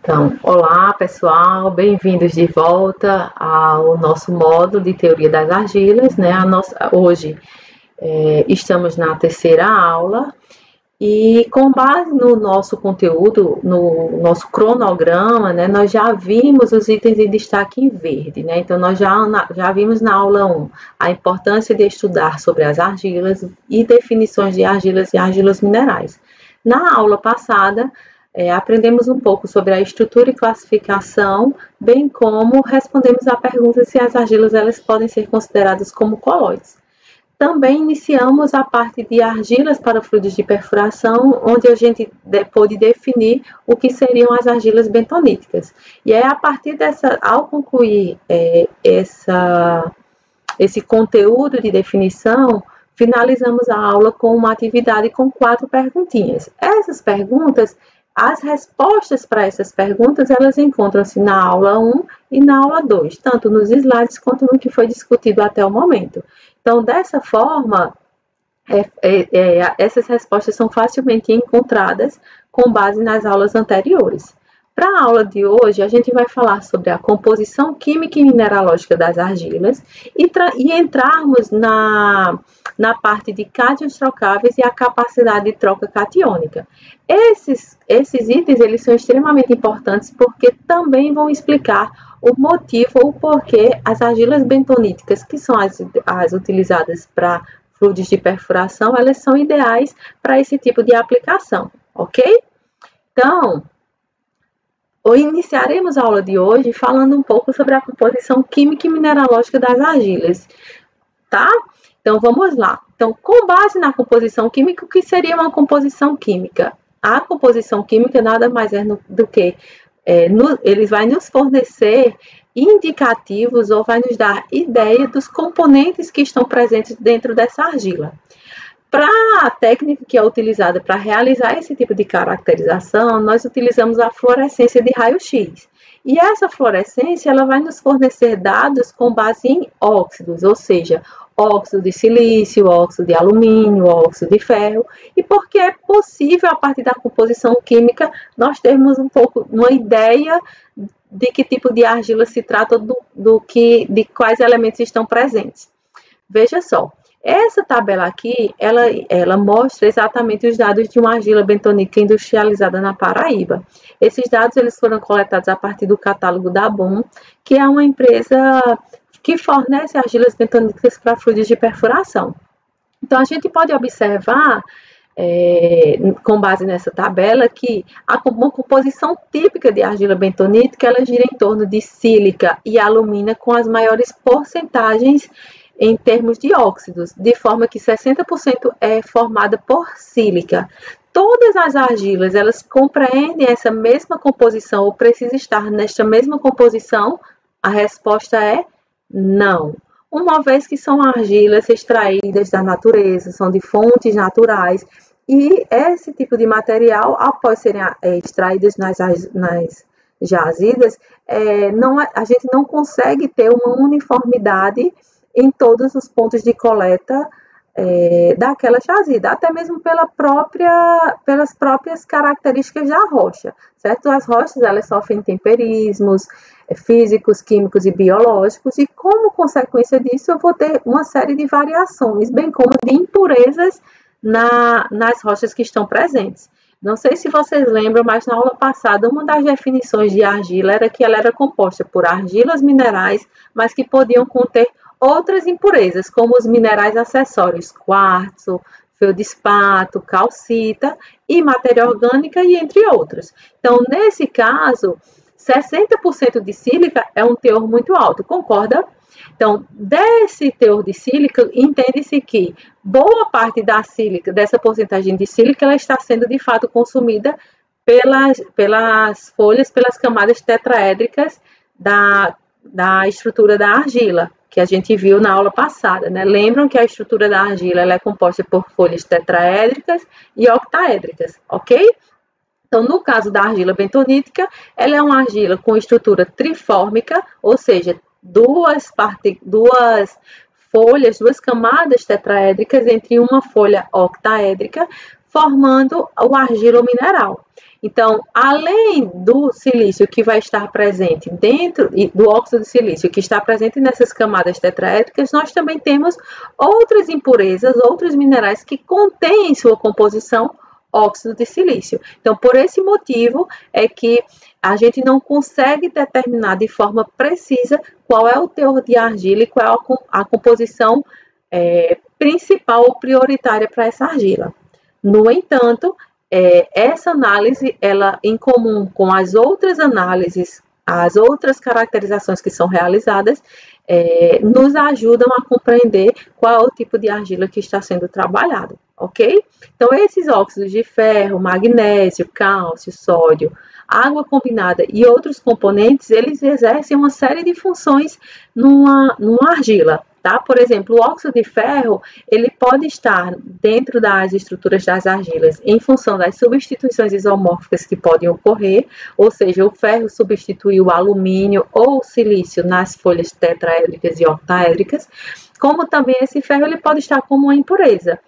Então, olá pessoal, bem-vindos de volta ao nosso módulo de teoria das argilas, né? Hoje estamos na terceira aula e com base no nosso conteúdo, no nosso cronograma, né? Nós já vimos os itens em destaque em verde, né? Então, nós já vimos na aula 1 a importância de estudar sobre as argilas e definições de argilas e argilas minerais. Na aula passada, aprendemos um pouco sobre a estrutura e classificação, bem como respondemos à pergunta se as argilas elas podem ser consideradas como colóides. Também iniciamos a parte de argilas para fluidos de perfuração, onde a gente pôde definir o que seriam as argilas bentoníticas. E aí, a partir ao concluir esse conteúdo de definição, finalizamos a aula com uma atividade com 4 perguntinhas. Essas perguntas, as respostas para essas perguntas, elas encontram-se na aula 1 e na aula 2, tanto nos slides quanto no que foi discutido até o momento. Então, dessa forma, essas respostas são facilmente encontradas com base nas aulas anteriores. Para a aula de hoje, a gente vai falar sobre a composição química e mineralógica das argilas e entrarmos na parte de cátions trocáveis e a capacidade de troca catiônica. Esses itens eles são extremamente importantes porque também vão explicar o motivo ou porquê as argilas bentoníticas, que são as utilizadas para fluidos de perfuração, elas são ideais para esse tipo de aplicação, ok? Então, iniciaremos a aula de hoje falando um pouco sobre a composição química e mineralógica das argilas, tá? Então, vamos lá. Então, com base na composição química, o que seria uma composição química? A composição química nada mais é do que ele vai nos fornecer indicativos ou vai nos dar ideia dos componentes que estão presentes dentro dessa argila. Para a técnica que é utilizada para realizar esse tipo de caracterização, nós utilizamos a fluorescência de raio-x. E essa fluorescência ela vai nos fornecer dados com base em óxidos, ou seja, óxido de silício, óxido de alumínio, óxido de ferro, e porque é possível, a partir da composição química, nós termos uma ideia de que tipo de argila se trata, de quais elementos estão presentes. Veja só. Essa tabela aqui, ela mostra exatamente os dados de uma argila bentonítica industrializada na Paraíba. Esses dados eles foram coletados a partir do catálogo da BOM, que é uma empresa que fornece argilas bentoníticas para fluidos de perfuração. Então, a gente pode observar, com base nessa tabela, que uma composição típica de argila bentonítica, ela gira em torno de sílica e alumina com as maiores porcentagens em termos de óxidos, de forma que 60% é formada por sílica. Todas as argilas, elas compreendem essa mesma composição ou precisam estar nesta mesma composição? A resposta é não. Uma vez que são argilas extraídas da natureza, são de fontes naturais, e esse tipo de material, após serem extraídas nas jazidas, a gente não consegue ter uma uniformidade em todos os pontos de coleta daquela jazida, até mesmo pelas próprias características da rocha, certo? As rochas, elas sofrem temperismos físicos, químicos e biológicos, e como consequência disso, eu vou ter uma série de variações, bem como de impurezas nas rochas que estão presentes. Não sei se vocês lembram, mas na aula passada, uma das definições de argila era que ela era composta por argilas minerais, mas que podiam conter outras impurezas, como os minerais acessórios, quartzo, feldespato, calcita e matéria orgânica, e entre outros. Então, nesse caso, 60% de sílica é um teor muito alto, concorda? Então, desse teor de sílica, entende-se que boa parte da sílica, dessa porcentagem de sílica, ela está sendo de fato consumida pelas folhas, pelas camadas tetraédricas da estrutura da argila, que a gente viu na aula passada, né? Lembram que a estrutura da argila ela é composta por folhas tetraédricas e octaédricas, ok? Então, no caso da argila bentonítica, ela é uma argila com estrutura trifórmica, ou seja, duas folhas, duas camadas tetraédricas entre uma folha octaédrica, formando o argilo mineral. Então, além do silício que vai estar presente dentro do óxido de silício que está presente nessas camadas tetraédricas, nós também temos outras impurezas, outros minerais que contêm em sua composição óxido de silício. Então, por esse motivo é que a gente não consegue determinar de forma precisa qual é o teor de argila e qual é a composição principal ou prioritária para essa argila. No entanto, essa análise, ela, em comum com as outras análises, as outras caracterizações que são realizadas, nos ajudam a compreender qual é o tipo de argila que está sendo trabalhado, ok? Então, esses óxidos de ferro, magnésio, cálcio, sódio, água combinada e outros componentes, eles exercem uma série de funções numa argila. Tá? Por exemplo, o óxido de ferro, ele pode estar dentro das estruturas das argilas em função das substituições isomórficas que podem ocorrer, ou seja, o ferro substitui o alumínio ou o silício nas folhas tetraédricas e octaédricas, como também esse ferro ele pode estar como uma impureza.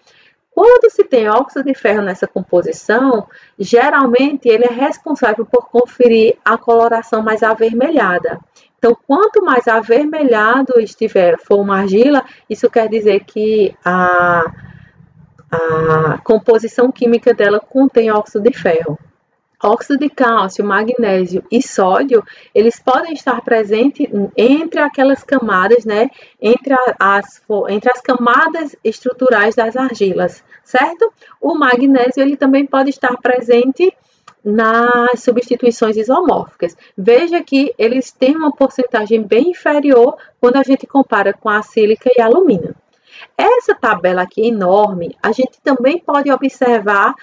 Quando se tem óxido de ferro nessa composição, geralmente ele é responsável por conferir a coloração mais avermelhada. Então, quanto mais avermelhado for uma argila, isso quer dizer que a composição química dela contém óxido de ferro. Óxido de cálcio, magnésio e sódio, eles podem estar presentes entre aquelas camadas, né? Entre as camadas estruturais das argilas, certo? O magnésio, ele também pode estar presente nas substituições isomórficas. Veja que eles têm uma porcentagem bem inferior quando a gente compara com a sílica e a alumínio. Essa tabela aqui enorme, a gente também pode observar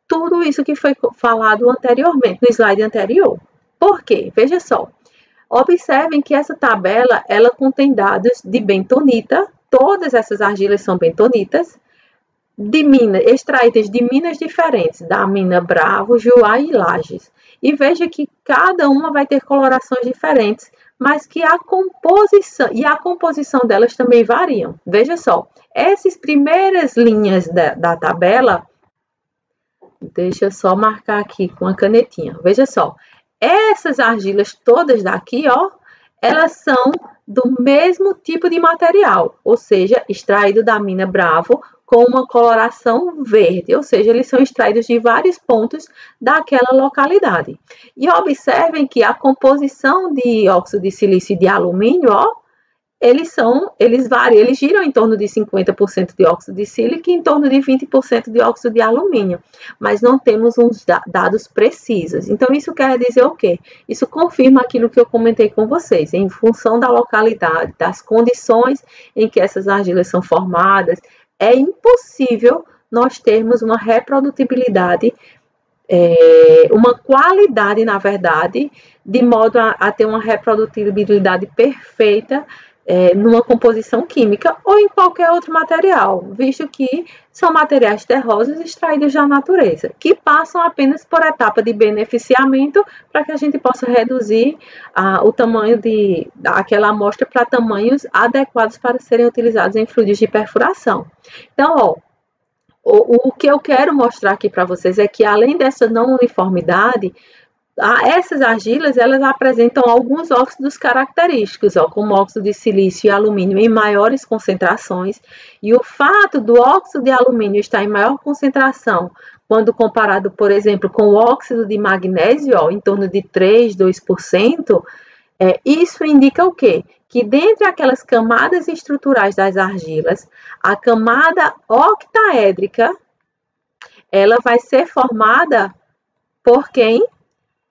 tudo isso que foi falado anteriormente, no slide anterior. Por quê? Veja só. Observem que essa tabela, ela contém dados de bentonita, todas essas argilas são bentonitas, extraídas de minas diferentes, da mina Bravo, Juá e Lages. E veja que cada uma vai ter colorações diferentes, mas que a composição delas também variam. Veja só, essas primeiras linhas da tabela, deixa eu só marcar aqui com a canetinha. Veja só, essas argilas todas daqui, ó, elas são do mesmo tipo de material, ou seja, extraído da mina Bravo com uma coloração verde, ou seja, eles são extraídos de vários pontos daquela localidade. E observem que a composição de óxido de silício e de alumínio, ó, eles variam, eles giram em torno de 50% de óxido de sílica e em torno de 20% de óxido de alumínio, mas não temos uns dados precisos. Então, isso quer dizer o quê? Isso confirma aquilo que eu comentei com vocês, em função da localidade, das condições em que essas argilas são formadas, é impossível nós termos uma reprodutibilidade, uma qualidade, na verdade, de modo a ter uma reprodutibilidade perfeita numa composição química ou em qualquer outro material, visto que são materiais terrosos extraídos da natureza, que passam apenas por etapa de beneficiamento para que a gente possa reduzir o tamanho daquela amostra para tamanhos adequados para serem utilizados em fluidos de perfuração. Então, ó, o que eu quero mostrar aqui para vocês é que, além dessa não uniformidade, essas argilas, elas apresentam alguns óxidos característicos, ó, como óxido de silício e alumínio em maiores concentrações, e o fato do óxido de alumínio estar em maior concentração, quando comparado, por exemplo, com o óxido de magnésio, ó, em torno de 3, 2%, isso indica o quê? Que dentre aquelas camadas estruturais das argilas, a camada octaédrica, ela vai ser formada por quem?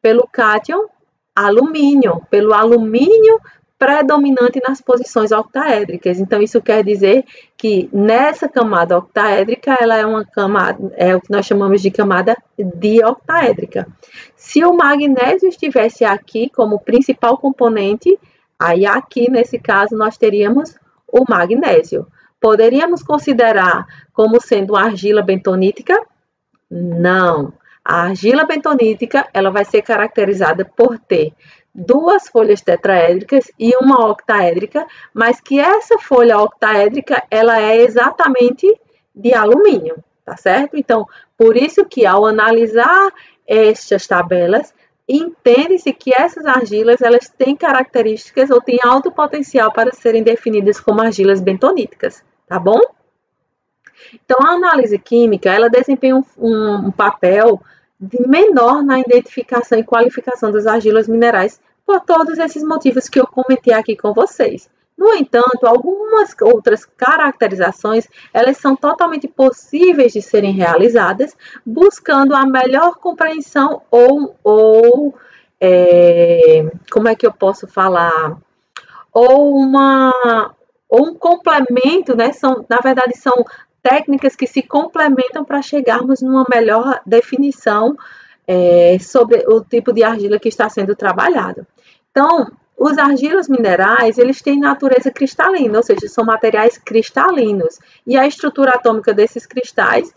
Pelo cátion alumínio, pelo alumínio predominante nas posições octaédricas. Então, isso quer dizer que nessa camada octaédrica, ela é uma camada, é o que nós chamamos de camada dioctaédrica. Se o magnésio estivesse aqui como principal componente, aí aqui, nesse caso, nós teríamos o magnésio. Poderíamos considerar como sendo uma argila bentonítica? Não. A argila bentonítica, ela vai ser caracterizada por ter duas folhas tetraédricas e uma octaédrica, mas que essa folha octaédrica, ela é exatamente de alumínio, tá certo? Então, por isso que ao analisar estas tabelas, entende-se que essas argilas elas têm características ou têm alto potencial para serem definidas como argilas bentoníticas, tá bom? Então, a análise química, ela desempenha um papel menor na identificação e qualificação das argilas minerais por todos esses motivos que eu comentei aqui com vocês. No entanto, algumas outras caracterizações, elas são totalmente possíveis de serem realizadas, buscando a melhor compreensão como é que eu posso falar? Ou um complemento, né? Na verdade, são técnicas que se complementam para chegarmos numa melhor definição sobre o tipo de argila que está sendo trabalhado. Então, os argilas minerais, eles têm natureza cristalina, ou seja, são materiais cristalinos. E a estrutura atômica desses cristais,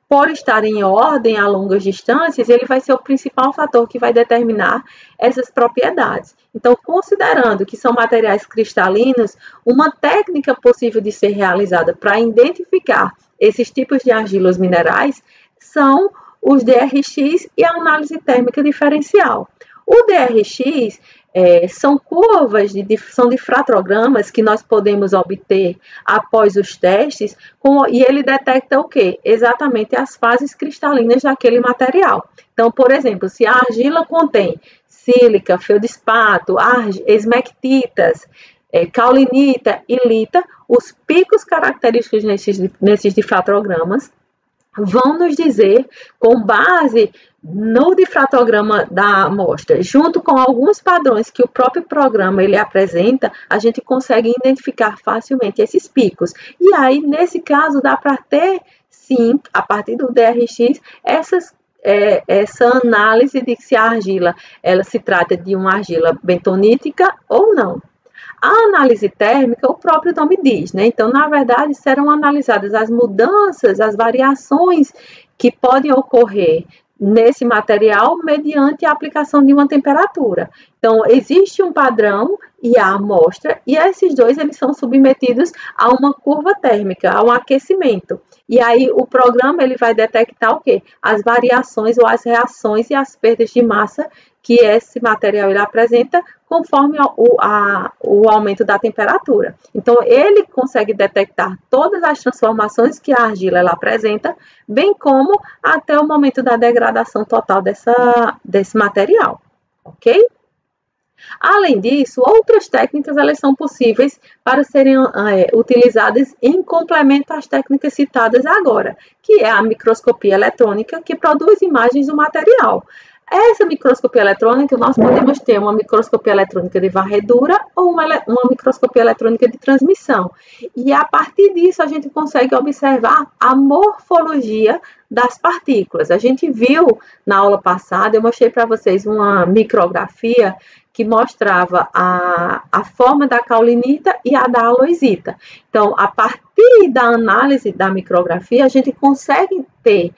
por estar em ordem a longas distâncias, ele vai ser o principal fator que vai determinar essas propriedades. Então, considerando que são materiais cristalinos, uma técnica possível de ser realizada para identificar esses tipos de argilas minerais são os DRX e a análise térmica diferencial. O DRX são curvas, são difratogramas que nós podemos obter após os testes, e ele detecta o quê? Exatamente as fases cristalinas daquele material. Então, por exemplo, se a argila contém sílica, feldspato, esmectitas, caulinita e lita, os picos característicos nesses difratogramas vão nos dizer, com base no difratograma da amostra, junto com alguns padrões que o próprio programa ele apresenta, a gente consegue identificar facilmente esses picos. E aí, nesse caso, dá para ter, sim, a partir do DRX, essa análise de se a argila ela se trata de uma argila bentonítica ou não. A análise térmica, o próprio nome diz, né? Então, na verdade, serão analisadas as mudanças, as variações que podem ocorrer nesse material mediante a aplicação de uma temperatura. Então, existe um padrão e a amostra, e esses dois eles são submetidos a uma curva térmica, a um aquecimento. E aí o programa ele vai detectar o quê? As variações ou as reações e as perdas de massa que esse material ele apresenta conforme o aumento da temperatura. Então, ele consegue detectar todas as transformações que a argila ela apresenta, bem como até o momento da degradação total desse material, ok? Além disso, outras técnicas elas são possíveis para serem utilizadas em complemento às técnicas citadas agora, que é a microscopia eletrônica, que produz imagens do material. Essa microscopia eletrônica, nós podemos ter uma microscopia eletrônica de varredura ou uma microscopia eletrônica de transmissão. E a partir disso, a gente consegue observar a morfologia das partículas. A gente viu na aula passada, eu mostrei para vocês uma micrografia que mostrava a forma da caulinita e a da aloisita. Então, a partir da análise da micrografia, a gente consegue ter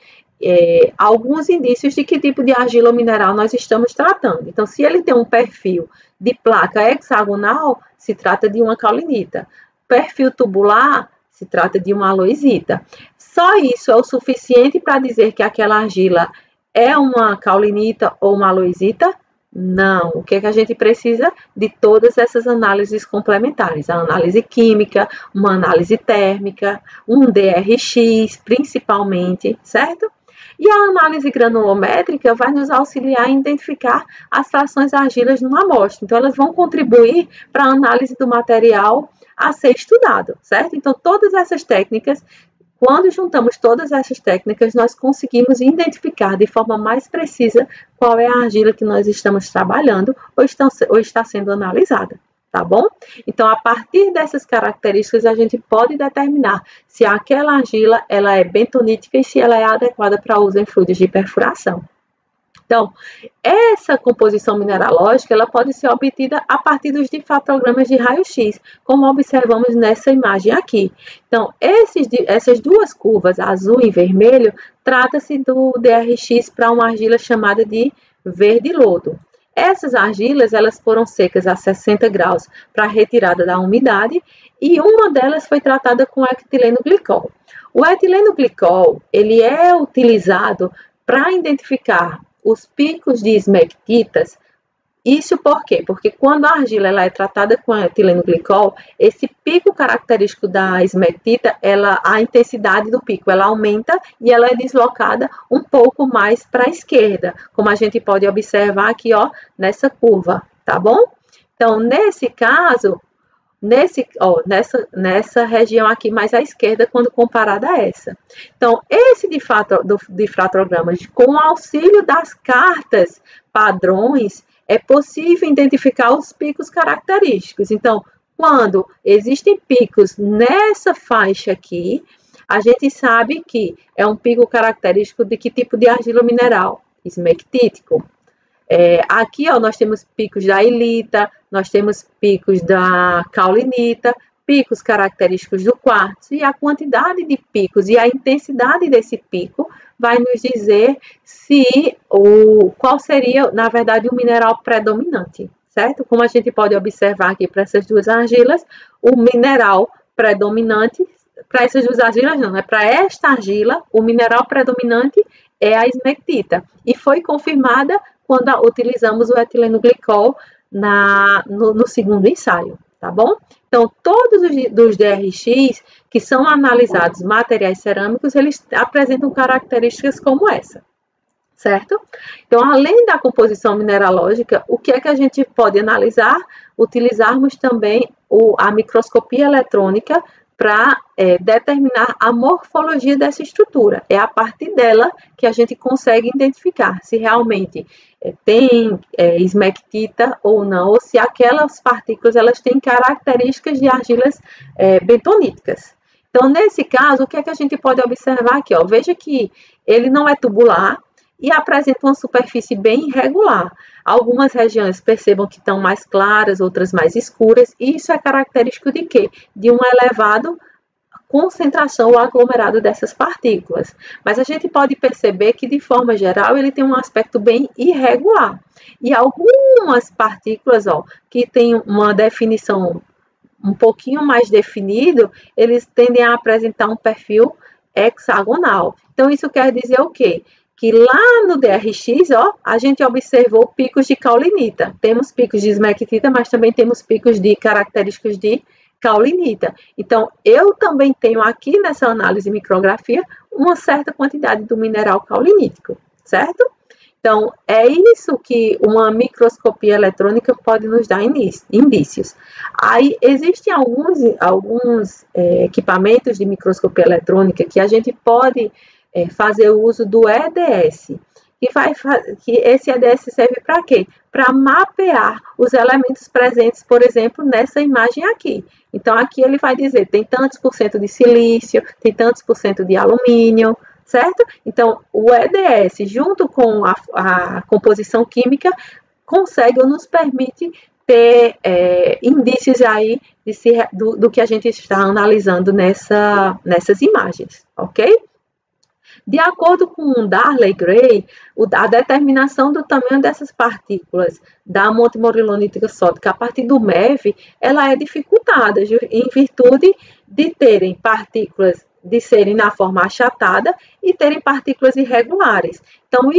alguns indícios de que tipo de argila mineral nós estamos tratando. Então, se ele tem um perfil de placa hexagonal, se trata de uma caulinita. Perfil tubular, se trata de uma aloisita. Só isso é o suficiente para dizer que aquela argila é uma caulinita ou uma aloisita? Não. O que é que a gente precisa? De todas essas análises complementares. A análise química, uma análise térmica, um DRX, principalmente, certo? E a análise granulométrica vai nos auxiliar a identificar as frações argilas numa amostra. Então, elas vão contribuir para a análise do material a ser estudado, certo? Então, todas essas técnicas, quando juntamos todas essas técnicas, nós conseguimos identificar de forma mais precisa qual é a argila que nós estamos trabalhando ou está sendo analisada. Tá bom? Então, a partir dessas características, a gente pode determinar se aquela argila ela é bentonítica e se ela é adequada para uso em fluidos de perfuração. Então, essa composição mineralógica ela pode ser obtida a partir dos difratogramas de raio-x, como observamos nessa imagem aqui. Então, essas duas curvas, azul e vermelho, trata-se do DRX para uma argila chamada de verde lodo. Essas argilas elas foram secas a 60 graus para retirada da umidade e uma delas foi tratada com etileno glicol. O etileno glicol, ele é utilizado para identificar os picos de esmectitas. Isso por quê? Porque quando a argila ela é tratada com etileno glicol, esse pico característico da esmectita, a intensidade do pico, ela aumenta e ela é deslocada um pouco mais para a esquerda, como a gente pode observar aqui, ó, nessa curva, tá bom? Então, nesse caso, nessa região aqui mais à esquerda, quando comparada a essa. Então, esse difratograma, com o auxílio das cartas padrões, é possível identificar os picos característicos. Então, quando existem picos nessa faixa aqui, a gente sabe que é um pico característico de que tipo de argila mineral? Esmectítico. Aqui, ó, nós temos picos da ilita, nós temos picos da caulinita, picos característicos do quartzo, e a quantidade de picos e a intensidade desse pico vai nos dizer qual seria, na verdade, o mineral predominante, certo? Como a gente pode observar aqui para essas duas argilas, o mineral predominante, para essas duas argilas não, para esta argila, o mineral predominante é a esmectita, e foi confirmada quando utilizamos o etileno glicol no segundo ensaio, tá bom? Então, todos os DRX que são analisados materiais cerâmicos, eles apresentam características como essa, certo? Então, além da composição mineralógica, o que é que a gente pode analisar? Utilizarmos também a microscopia eletrônica para determinar a morfologia dessa estrutura. É a partir dela que a gente consegue identificar se realmente tem esmectita ou não, ou se aquelas partículas elas têm características de argilas bentoníticas. Então, nesse caso, o que é que a gente pode observar aqui? Ó? Veja que ele não é tubular e apresenta uma superfície bem irregular. Algumas regiões percebam que estão mais claras, outras mais escuras, e isso é característico de quê? De uma elevada concentração ou aglomerado dessas partículas. Mas a gente pode perceber que, de forma geral, ele tem um aspecto bem irregular. E algumas partículas, ó, que têm uma definição um pouquinho mais definido, eles tendem a apresentar um perfil hexagonal. Então, isso quer dizer o quê? Que lá no DRX, ó, a gente observou picos de caulinita. Temos picos de esmectita, mas também temos picos de característicos de caulinita. Então, eu também tenho aqui nessa análise de micrografia uma certa quantidade do mineral caulinítico, certo? Então, é isso que uma microscopia eletrônica pode nos dar indícios. Aí, existem alguns equipamentos de microscopia eletrônica que a gente pode fazer uso do EDS. Que esse EDS serve para quê? Para mapear os elementos presentes, por exemplo, nessa imagem aqui. Então, aqui ele vai dizer, tem tantos por cento de silício, tem tantos por cento de alumínio, certo? Então, o EDS, junto com a composição química, consegue ou nos permite ter indícios aí do que a gente está analisando nessas imagens, ok? De acordo com Darley Gray, a determinação do tamanho dessas partículas da montemorilonítica sódica a partir do MEV, ela é dificultada em virtude de terem partículas, de serem na forma achatada e terem partículas irregulares. Então,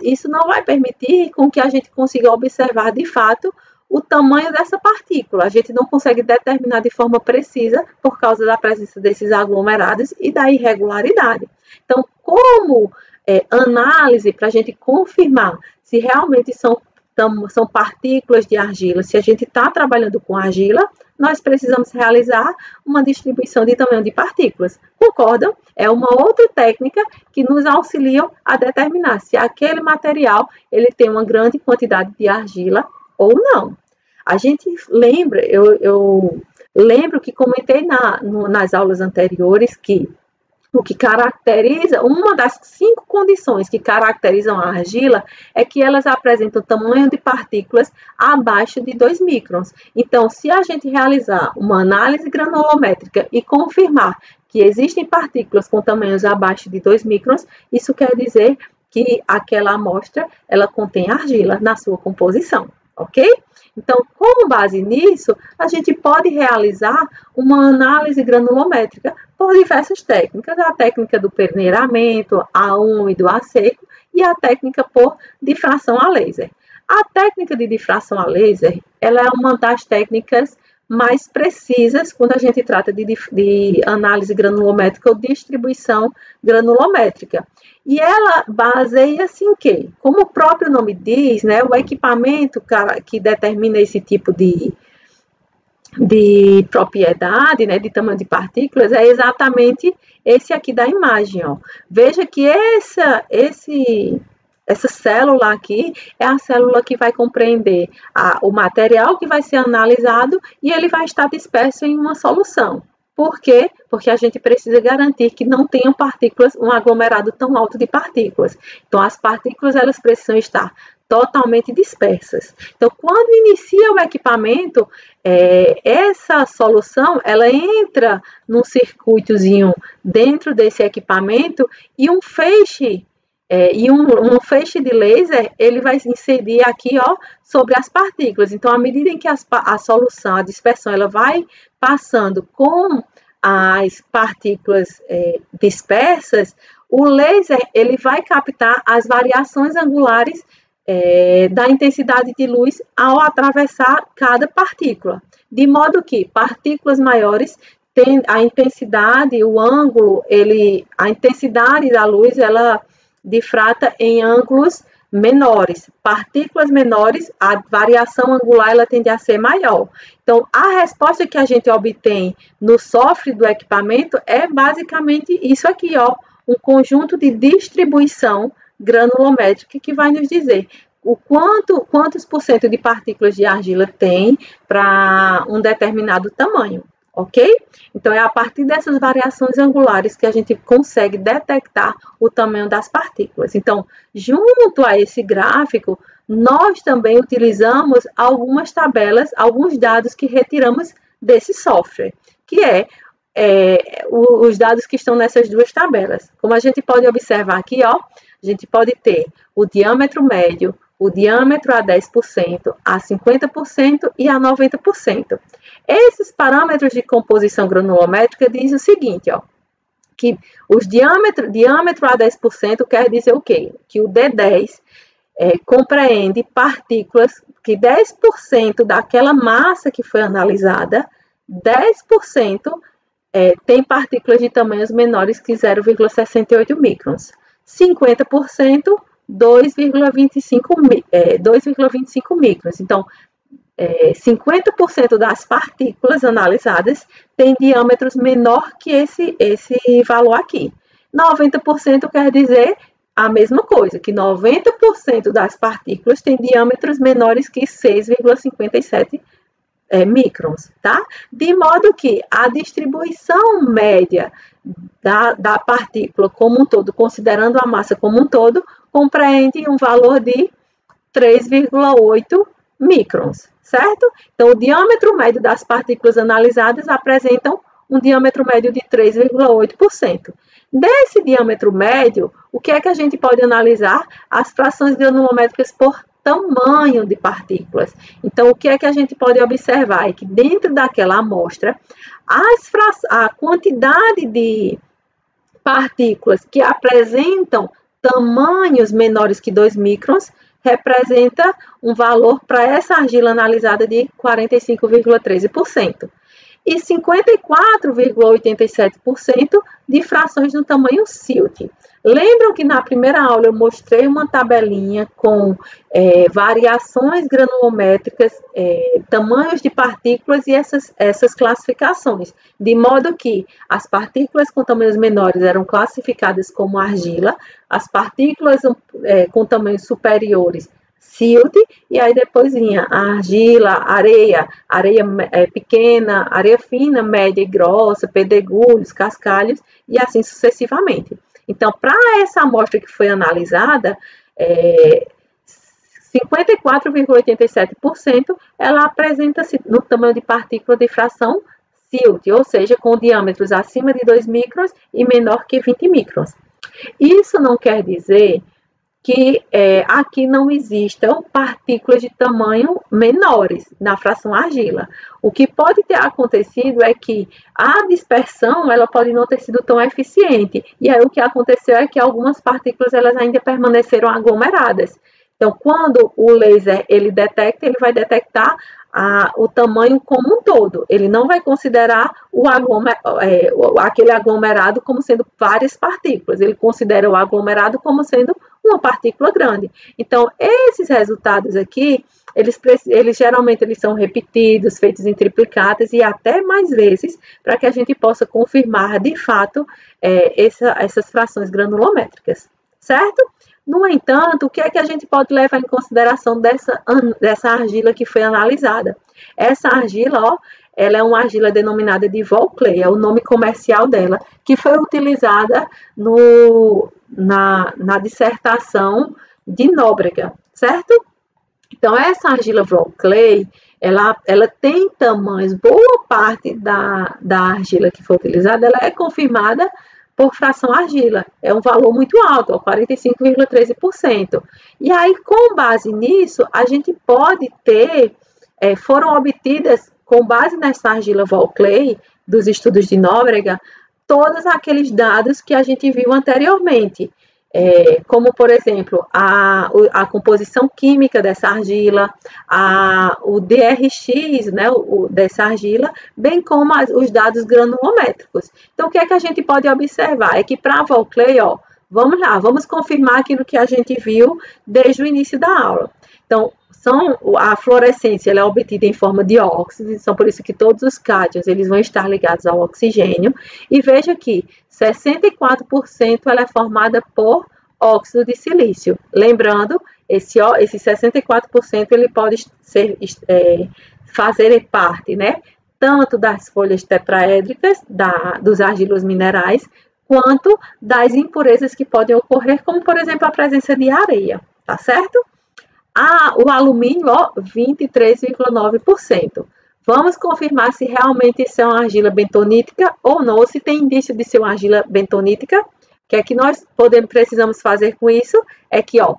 isso não vai permitir com que a gente consiga observar, de fato, o tamanho dessa partícula. A gente não consegue determinar de forma precisa por causa da presença desses aglomerados e da irregularidade. Então, como análise para a gente confirmar se realmente são partículas de argila, se a gente está trabalhando com argila, nós precisamos realizar uma distribuição de tamanho de partículas. Concordam? É uma outra técnica que nos auxilia a determinar se aquele material ele tem uma grande quantidade de argila ou não. A gente lembra, eu lembro que comentei nas aulas anteriores que o que caracteriza, uma das 5 condições que caracterizam a argila é que elas apresentam tamanho de partículas abaixo de 2 microns. Então, se a gente realizar uma análise granulométrica e confirmar que existem partículas com tamanhos abaixo de 2 microns, isso quer dizer que aquela amostra ela contém argila na sua composição. ok? Então, com base nisso, a gente pode realizar uma análise granulométrica por diversas técnicas, a técnica do peneiramento, a úmido, a seco, e a técnica por difração a laser. A técnica de difração a laser, ela é uma das técnicas mais precisas quando a gente trata de análise granulométrica ou distribuição granulométrica. E ela baseia-se em quê? Como o próprio nome diz, né, o equipamento que determina esse tipo de propriedade, né, de tamanho de partículas, é exatamente esse aqui da imagem. Ó. Veja que essa célula aqui é a célula que vai compreender o material que vai ser analisado e ele vai estar disperso em uma solução. Por quê? Porque a gente precisa garantir que não tenham partículas, um aglomerado tão alto de partículas. Então, as partículas elas precisam estar totalmente dispersas. Então, quando inicia o equipamento, essa solução, ela entra num circuitozinho dentro desse equipamento e um feixe de laser, ele vai incidir aqui, ó, sobre as partículas. Então, à medida em que a solução, a dispersão, ela vai passando com as partículas dispersas, o laser, ele vai captar as variações angulares da intensidade de luz ao atravessar cada partícula. De modo que partículas maiores têm a intensidade, o ângulo, a intensidade da luz, ela difrata em ângulos menores. Partículas menores, a variação angular ela tende a ser maior. Então, a resposta que a gente obtém no software do equipamento é basicamente isso aqui, ó, um conjunto de distribuição granulométrica que vai nos dizer quantos por cento de partículas de argila tem para um determinado tamanho. Ok? Então, é a partir dessas variações angulares que a gente consegue detectar o tamanho das partículas. Então, junto a esse gráfico, nós também utilizamos algumas tabelas, alguns dados que retiramos desse software, que os dados que estão nessas duas tabelas. Como a gente pode observar aqui, ó, a gente pode ter o diâmetro médio, o diâmetro a 10%, a 50% e a 90%. Esses parâmetros de composição granulométrica dizem o seguinte, ó, que os diâmetro a 10% quer dizer o quê? Que o D10 compreende partículas que 10% daquela massa que foi analisada, 10% tem partículas de tamanhos menores que 0,68 microns. 50%, 2,25 microns. Então, 50% das partículas analisadas tem diâmetros menor que esse valor aqui. 90% quer dizer a mesma coisa, que 90% das partículas tem diâmetros menores que 6,57 microns, tá? De modo que a distribuição média da partícula como um todo, considerando a massa como um todo, compreende um valor de 3,8 microns, certo? Então, o diâmetro médio das partículas analisadas apresentam um diâmetro médio de 3,8%. Desse diâmetro médio, o que é que a gente pode analisar? As frações granulométricas por tamanho de partículas. Então, o que é que a gente pode observar? É que dentro daquela amostra, a quantidade de partículas que apresentam tamanhos menores que 2 microns representa um valor para essa argila analisada de 45,13%. E 54,87% de frações no tamanho silt. Lembram que na primeira aula eu mostrei uma tabelinha com variações granulométricas, tamanhos de partículas e essas classificações, de modo que as partículas com tamanhos menores eram classificadas como argila, as partículas com tamanhos superiores, silt, e aí depois vinha a argila, areia pequena, areia fina, média e grossa, pedregulhos, cascalhos e assim sucessivamente. Então, para essa amostra que foi analisada, 54,87% ela apresenta-se no tamanho de partícula de fração silt, ou seja, com diâmetros acima de 2 microns e menor que 20 microns. Isso não quer dizer que aqui não existam partículas de tamanho menores na fração argila. O que pode ter acontecido é que a dispersão ela pode não ter sido tão eficiente. E aí o que aconteceu é que algumas partículas elas ainda permaneceram aglomeradas. Então, quando o laser ele detecta, ele vai detectar o tamanho como um todo. Ele não vai considerar aquele aglomerado como sendo várias partículas. Ele considera o aglomerado como sendo uma partícula grande. Então, esses resultados aqui, eles geralmente eles são repetidos, feitos em triplicatas e até mais vezes, para que a gente possa confirmar de fato essas frações granulométricas, certo? No entanto, o que é que a gente pode levar em consideração dessa argila que foi analisada? Essa argila, ó, ela é uma argila denominada de Vauclay, é o nome comercial dela, que foi utilizada na dissertação de Nóbrega, certo? Então, essa argila Vauclay, ela tem tamanhos, boa parte da argila que foi utilizada, ela é confirmada por fração argila. É um valor muito alto, 45,13%. E aí, com base nisso, a gente pode ter, foram obtidas, com base nessa argila Vauclay, dos estudos de Nóbrega, todos aqueles dados que a gente viu anteriormente. Como, por exemplo, a composição química dessa argila, o DRX, né, dessa argila, bem como os dados granulométricos. Então, o que é que a gente pode observar? É que para a Vauclay, ó, vamos lá, vamos confirmar aquilo que a gente viu desde o início da aula. Então, a fluorescência ela é obtida em forma de óxido, então por isso que todos os cátions eles vão estar ligados ao oxigênio. E veja que 64% ela é formada por óxido de silício. Lembrando, esse 64% ele pode fazer parte, né, tanto das folhas tetraédricas, dos argilos minerais, quanto das impurezas que podem ocorrer, como por exemplo a presença de areia, tá certo? O alumínio, ó, 23,9%. Vamos confirmar se realmente isso é uma argila bentonítica ou não, ou se tem indício de ser uma argila bentonítica. O que é que nós precisamos fazer com isso? É que, ó,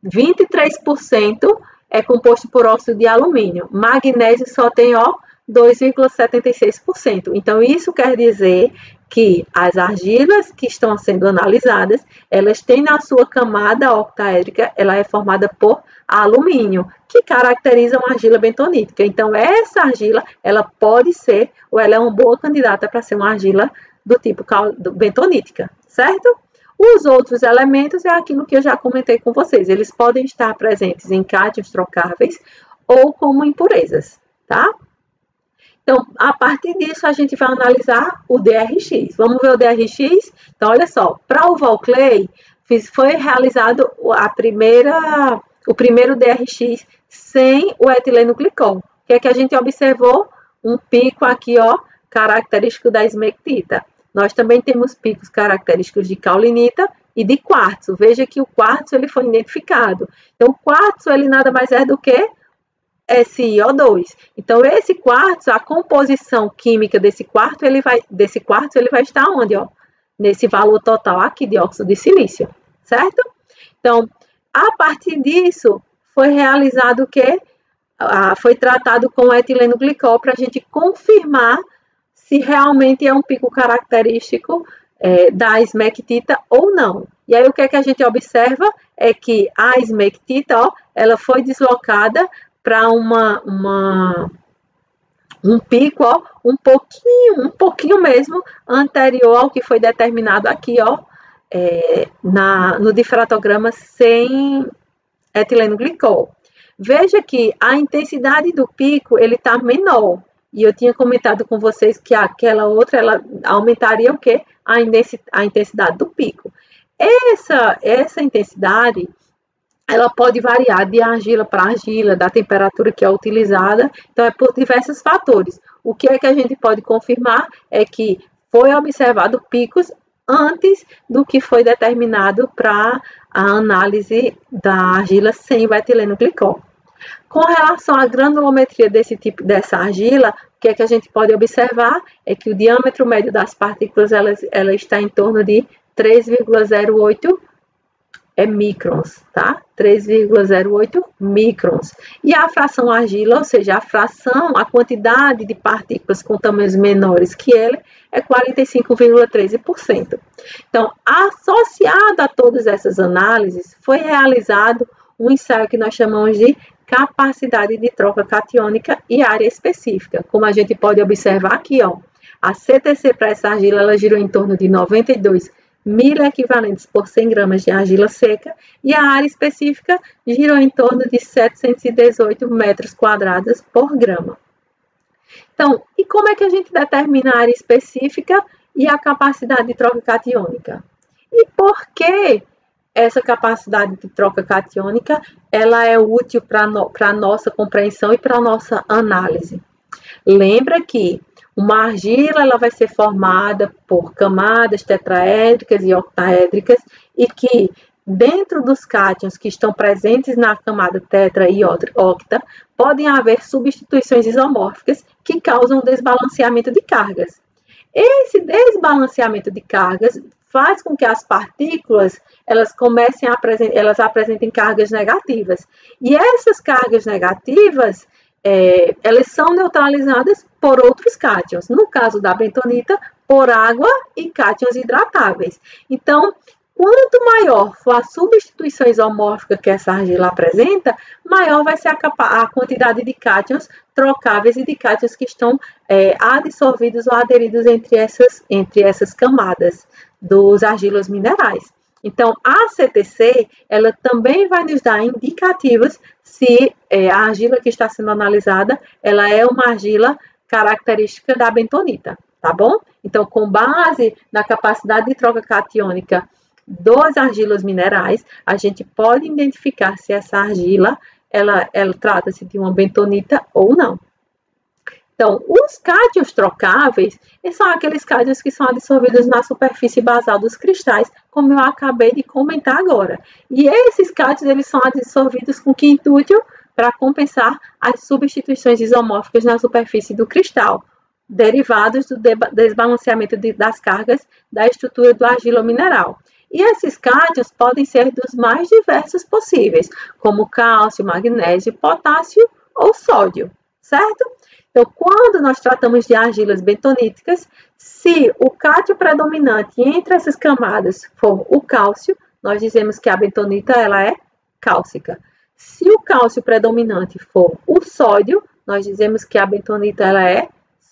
23% é composto por óxido de alumínio. Magnésio só tem, ó, 2,76%. Então, isso quer dizer que as argilas que estão sendo analisadas, elas têm na sua camada octaédrica, ela é formada por alumínio, que caracteriza uma argila bentonítica. Então, essa argila, ela pode ser, ou ela é uma boa candidata para ser uma argila do tipo bentonítica, certo? Os outros elementos é aquilo que eu já comentei com vocês. Eles podem estar presentes em cátions trocáveis ou como impurezas, tá? Então, a partir disso, a gente vai analisar o DRX. Vamos ver o DRX? Então, olha só, para o Vauclay, foi realizado o primeiro DRX sem o etileno glicol. O que é que a gente observou? Um pico aqui, ó, característico da esmectita. Nós também temos picos característicos de caulinita e de quartzo. Veja que o quartzo ele foi identificado. Então, o quartzo ele nada mais é do que SiO2. Então, esse quartzo, a composição química desse quartzo, ele vai estar onde? Ó? Nesse valor total aqui de óxido de silício, certo? Então, a partir disso, foi realizado o quê? Foi tratado com etileno glicol para a gente confirmar se realmente é um pico característico da esmectita ou não. E aí, o que é que a gente observa? É que a esmectita, ó, ela foi deslocada para um pico, ó, um pouquinho mesmo anterior ao que foi determinado aqui, ó, no difratograma sem etileno glicol. Veja que a intensidade do pico ele está menor. E eu tinha comentado com vocês que aquela outra ela aumentaria o quê? A intensidade do pico. Essa intensidade ela pode variar de argila para argila, da temperatura que é utilizada, então é por diversos fatores. O que é que a gente pode confirmar é que foi observado picos antes do que foi determinado para a análise da argila sem o etileno glicol. Com relação à granulometria dessa argila, o que é que a gente pode observar é que o diâmetro médio das partículas ela está em torno de 3,08 é microns, tá? 3,08 microns. E a fração argila, ou seja, a quantidade de partículas com tamanhos menores que ele, é 45,13%. Então, associado a todas essas análises, foi realizado um ensaio que nós chamamos de capacidade de troca catiônica e área específica. Como a gente pode observar aqui, ó, a CTC para essa argila, ela girou em torno de 92 miliequivalentes por 100 gramas de argila seca, e a área específica girou em torno de 718 metros quadrados por grama. Então, e como é que a gente determina a área específica e a capacidade de troca catiônica? E por que essa capacidade de troca catiônica ela é útil para a nossa compreensão e para a nossa análise? Lembra que uma argila ela vai ser formada por camadas tetraédricas e octaédricas, e que dentro dos cátions que estão presentes na camada tetra e octa, podem haver substituições isomórficas que causam desbalanceamento de cargas. Esse desbalanceamento de cargas faz com que as partículas elas apresentem cargas negativas. E essas cargas negativas elas são neutralizadas por outros cátions. No caso da bentonita, por água e cátions hidratáveis. Então, quanto maior for a substituição isomórfica que essa argila apresenta, maior vai ser a quantidade de cátions trocáveis e de cátions que estão adsorvidos ou aderidos entre essas camadas dos argilos minerais. Então, a CTC, ela também vai nos dar indicativos se a argila que está sendo analisada, ela é uma argila característica da bentonita, tá bom? Então, com base na capacidade de troca catiônica dos argilos minerais, a gente pode identificar se essa argila, ela trata-se de uma bentonita ou não. Então, os cátions trocáveis são aqueles cátions que são adsorvidos na superfície basal dos cristais, como eu acabei de comentar agora. E esses cátions, eles são adsorvidos com que intuito? Para compensar as substituições isomórficas na superfície do cristal, derivados do desbalanceamento das cargas da estrutura do argilo mineral. E esses cátions podem ser dos mais diversos possíveis, como cálcio, magnésio, potássio ou sódio, certo? Então, quando nós tratamos de argilas bentoníticas, se o cátion predominante entre essas camadas for o cálcio, nós dizemos que a bentonita ela é cálcica. Se o cálcio predominante for o sódio, nós dizemos que a bentonita ela é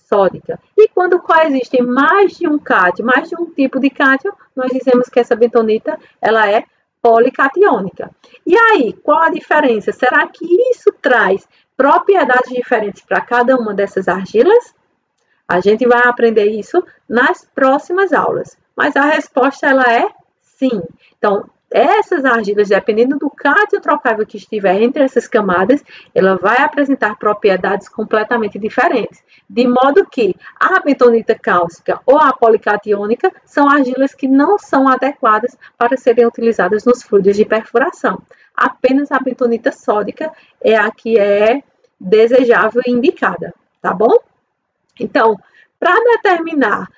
sódica. E quando coexistem mais de um cátion, mais de um tipo de cátion, nós dizemos que essa bentonita ela é policatiônica. E aí, qual a diferença? Será que isso traz propriedades diferentes para cada uma dessas argilas? A gente vai aprender isso nas próximas aulas. Mas a resposta ela é sim. Então, essas argilas, dependendo do cátion trocável que estiver entre essas camadas, ela vai apresentar propriedades completamente diferentes. De modo que a bentonita cálcica ou a policatiônica são argilas que não são adequadas para serem utilizadas nos fluidos de perfuração. Apenas a bentonita sódica é a que é desejável e indicada, tá bom? Então, para determinar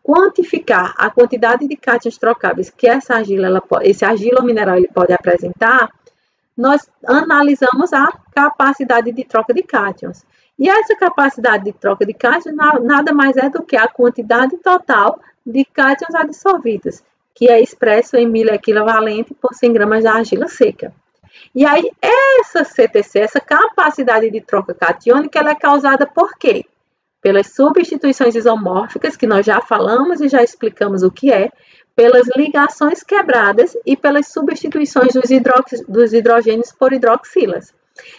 quantificar a quantidade de cátions trocáveis que esse argila mineral ele pode apresentar, nós analisamos a capacidade de troca de cátions. E essa capacidade de troca de cátions nada mais é do que a quantidade total de cátions adsorvidos, que é expresso em miliequivalente por 100 gramas de argila seca. E aí, essa CTC, essa capacidade de troca catiônica, ela é causada por quê? Pelas substituições isomórficas, que nós já falamos e já explicamos o que é, pelas ligações quebradas e pelas substituições dos hidrogênios por hidroxilas.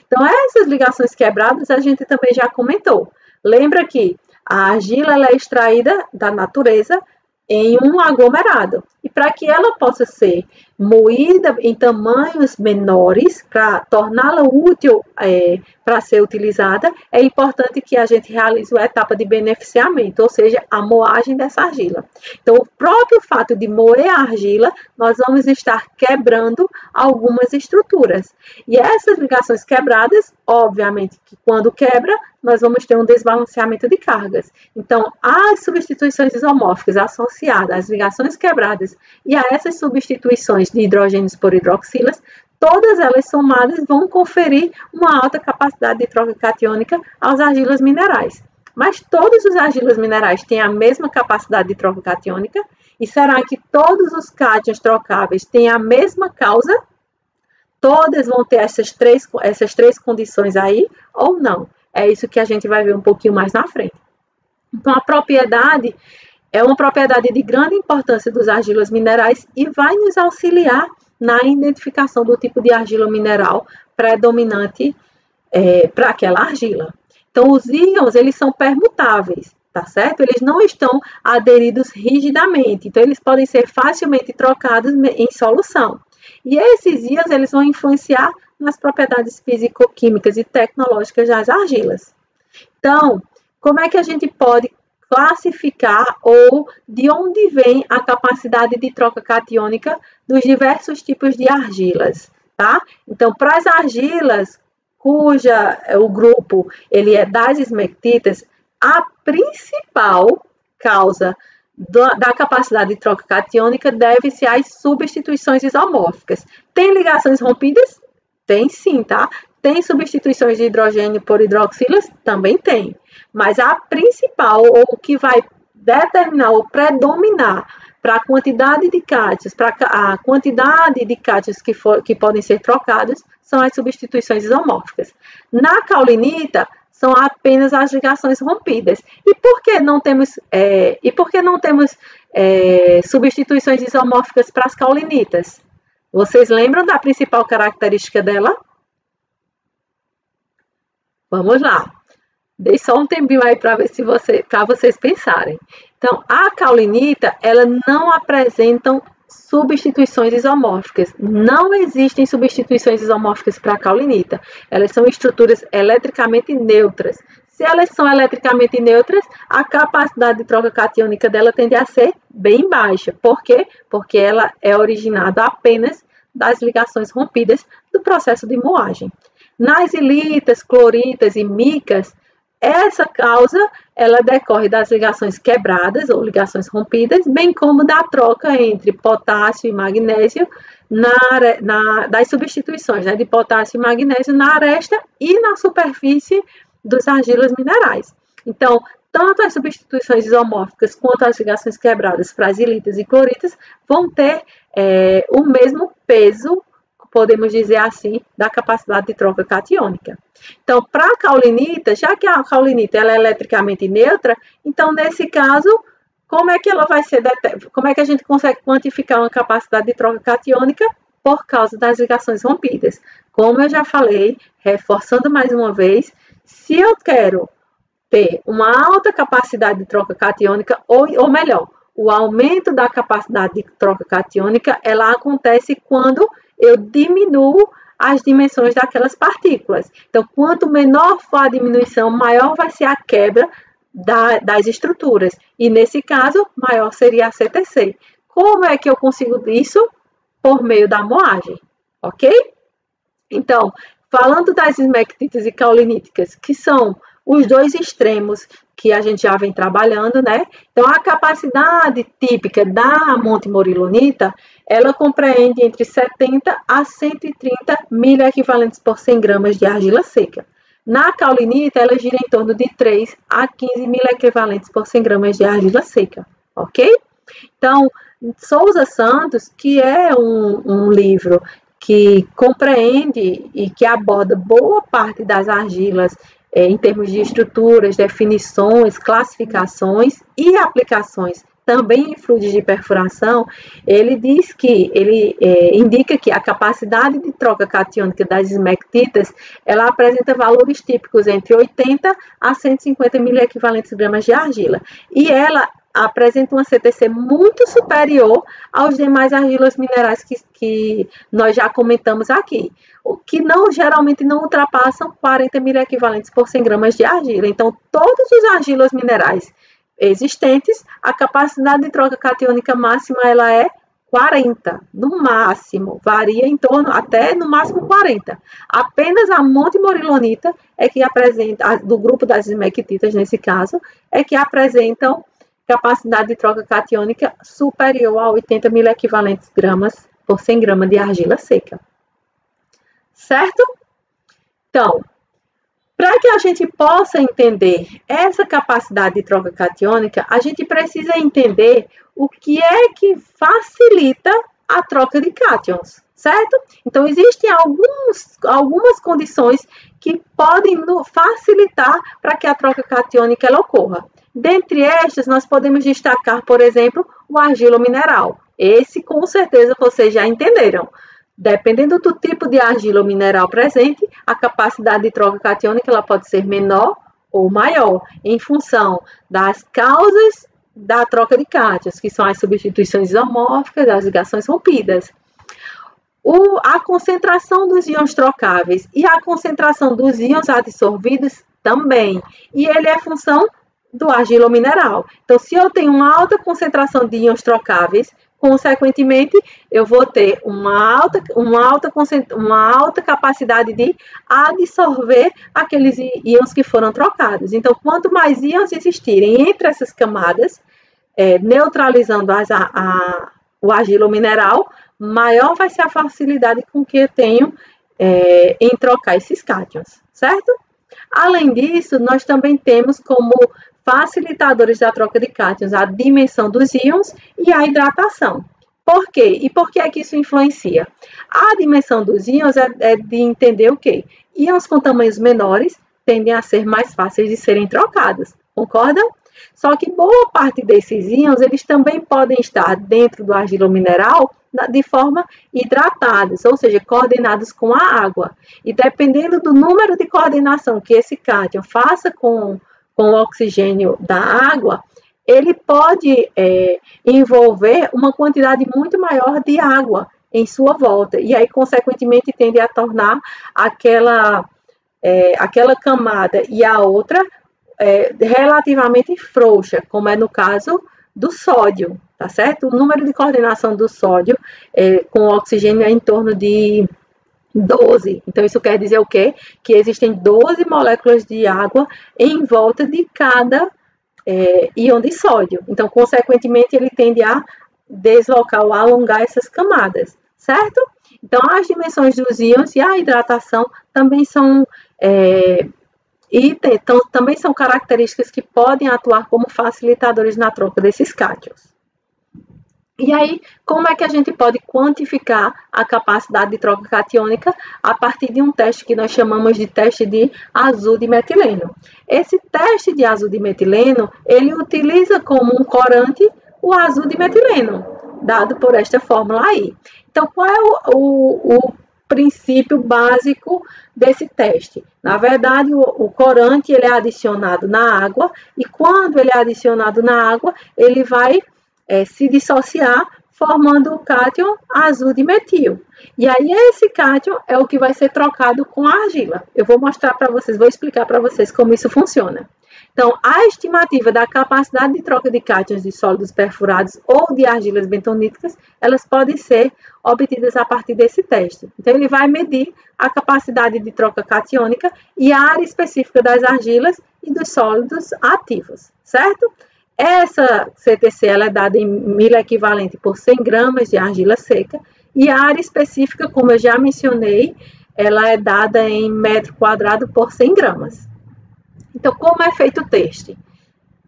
Então, essas ligações quebradas a gente também já comentou. Lembra que a argila ela é extraída da natureza em um aglomerado. E para que ela possa ser moída em tamanhos menores para torná-la útil para ser utilizada, é importante que a gente realize a etapa de beneficiamento, ou seja, a moagem dessa argila. Então, o próprio fato de moer a argila, nós vamos estar quebrando algumas estruturas. E essas ligações quebradas, obviamente, que quando quebra, nós vamos ter um desbalanceamento de cargas. Então, as substituições isomórficas associadas às ligações quebradas e a essas substituições de hidrogênios por hidroxilas, todas elas somadas vão conferir uma alta capacidade de troca catiônica às argilas minerais. Mas todos os argilas minerais têm a mesma capacidade de troca catiônica? E será que todos os cátions trocáveis têm a mesma causa? Todas vão ter essas três condições aí ou não? É isso que a gente vai ver um pouquinho mais na frente. Então, a propriedade é uma propriedade de grande importância dos argilas minerais e vai nos auxiliar na identificação do tipo de argila mineral predominante para aquela argila. Então, os íons, eles são permutáveis, tá certo? Eles não estão aderidos rigidamente, então eles podem ser facilmente trocados em solução. E esses íons, eles vão influenciar nas propriedades físico-químicas e tecnológicas das argilas. Então, como é que a gente pode classificar ou de onde vem a capacidade de troca catiônica dos diversos tipos de argilas, tá? Então, para as argilas o grupo ele é das esmectitas, a principal causa da capacidade de troca catiônica deve-se às substituições isomórficas. Tem ligações rompidas? Tem sim, tá? Tem substituições de hidrogênio por hidroxilas? Também tem. Mas a principal, ou o que vai determinar ou predominar para a quantidade de cátions, para a quantidade de cátions que podem ser trocados, são as substituições isomórficas. Na caulinita, são apenas as ligações rompidas. E por que não temos, substituições isomórficas para as caulinitas? Vocês lembram da principal característica dela? Vamos lá. Dei só um tempinho aí para vocês pensarem. Então, a caulinita, ela não apresentam substituições isomórficas. Não existem substituições isomórficas para a caulinita. Elas são estruturas eletricamente neutras. Se elas são eletricamente neutras, a capacidade de troca catiônica dela tende a ser bem baixa. Por quê? Porque ela é originada apenas das ligações rompidas do processo de moagem. Nas ilitas, cloritas e micas, essa causa ela decorre das ligações quebradas ou ligações rompidas, bem como da troca entre potássio e magnésio, das substituições, né, de potássio e magnésio na aresta e na superfície dos argilas minerais. Então, tanto as substituições isomórficas quanto as ligações quebradas para as ilitas e cloritas vão ter o mesmo peso, podemos dizer assim, da capacidade de troca catiônica. Então, para a caulinita, já que a caulinita ela é eletricamente neutra, então, nesse caso, como é que a gente consegue quantificar uma capacidade de troca catiônica? Por causa das ligações rompidas. Como eu já falei, reforçando mais uma vez, se eu quero ter uma alta capacidade de troca catiônica, ou melhor, o aumento da capacidade de troca catiônica, ela acontece quando eu diminuo as dimensões daquelas partículas. Então, quanto menor for a diminuição, maior vai ser a quebra das estruturas. E, nesse caso, maior seria a CTC. Como é que eu consigo isso? Por meio da moagem, ok? Então, falando das esmectitas e cauliníticas, que são os dois extremos que a gente já vem trabalhando, né? Então, a capacidade típica da montemorilonita, ela compreende entre 70 a 130 miliequivalentes por 100 gramas de argila seca. Na caulinita, ela gira em torno de 3 a 15 miliequivalentes por 100 gramas de argila seca, ok? Então, Souza Santos, que é um livro que compreende e que aborda boa parte das argilas em termos de estruturas, definições, classificações e aplicações também em fluidos de perfuração, ele indica que a capacidade de troca catiônica das esmectitas, ela apresenta valores típicos entre 80 a 150 miliequivalentes gramas de argila. E ela apresenta uma CTC muito superior aos demais argilas minerais que nós já comentamos aqui, que geralmente não ultrapassam 40 miliequivalentes por 100 gramas de argila. Então, todos os argilas minerais existentes, a capacidade de troca catiônica máxima ela é 40, no máximo, varia em torno até no máximo 40. Apenas a montimorilonita é que apresenta, do grupo das esmectitas nesse caso, é que apresentam capacidade de troca catiônica superior a 80 miliequivalentes gramas por 100 gramas de argila seca. Certo? Então, para que a gente possa entender essa capacidade de troca catiônica, a gente precisa entender o que é que facilita a troca de cátions, certo? Então, existem algumas condições que podem facilitar para que a troca catiônica ela ocorra. Dentre estas, nós podemos destacar, por exemplo, o argilo mineral. Esse, com certeza, vocês já entenderam. Dependendo do tipo de argila mineral presente, a capacidade de troca catiônica ela pode ser menor ou maior, em função das causas da troca de cátions, que são as substituições isomórficas, as ligações rompidas. A concentração dos íons trocáveis e a concentração dos íons adsorvidos também. E ele é função do argilo mineral. Então, se eu tenho uma alta concentração de íons trocáveis, consequentemente, eu vou ter uma alta capacidade de absorver aqueles íons que foram trocados. Então, quanto mais íons existirem entre essas camadas, neutralizando o argilo mineral, maior vai ser a facilidade com que eu tenho em trocar esses cátions, certo? Além disso, nós também temos como facilitadores da troca de cátions a dimensão dos íons e a hidratação. Por quê? E por que é que isso influencia? A dimensão dos íons é de entender o quê? Íons com tamanhos menores tendem a ser mais fáceis de serem trocados, concordam? Só que boa parte desses íons, eles também podem estar dentro do argilo mineral de forma hidratados, ou seja, coordenados com a água. E dependendo do número de coordenação que esse cátion faça com o oxigênio da água, ele pode envolver uma quantidade muito maior de água em sua volta. E aí, consequentemente, tende a tornar aquela camada e a outra relativamente frouxa, como é no caso do sódio, tá certo? O número de coordenação do sódio com o oxigênio é em torno de 12. Então, isso quer dizer o quê? Que existem 12 moléculas de água em volta de cada íon de sódio. Então, consequentemente, ele tende a deslocar ou alongar essas camadas, certo? Então, as dimensões dos íons e a hidratação também são também são características que podem atuar como facilitadores na troca desses cátions. E aí, como é que a gente pode quantificar a capacidade de troca catiônica a partir de um teste que nós chamamos de teste de azul-dimetileno? Esse teste de azul-dimetileno, ele utiliza como um corante o azul-dimetileno, dado por esta fórmula aí. Então, qual é o princípio básico desse teste? Na verdade, o corante ele é adicionado na água e quando ele é adicionado na água, ele vai se dissociar, formando o cátion azul de metil. E aí, esse cátion é o que vai ser trocado com a argila. Eu vou mostrar para vocês, vou explicar para vocês como isso funciona. Então, a estimativa da capacidade de troca de cátions de sólidos perfurados ou de argilas bentoníticas, elas podem ser obtidas a partir desse teste. Então, ele vai medir a capacidade de troca catiônica e a área específica das argilas e dos sólidos ativos, certo? Essa CTC ela é dada em miliequivalente por 100 gramas de argila seca e a área específica, como eu já mencionei, ela é dada em metro quadrado por 100 gramas. Então, como é feito o teste?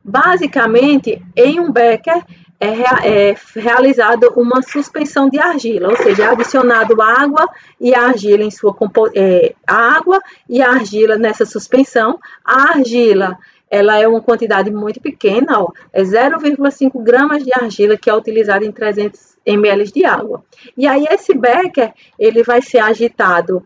Basicamente, em um becker é realizada uma suspensão de argila, ou seja, é adicionado água e a argila em sua água e a argila nessa suspensão. A argila ela é uma quantidade muito pequena, ó, é 0,5 gramas de argila que é utilizada em 300 ml de água. E aí esse becker, ele vai ser agitado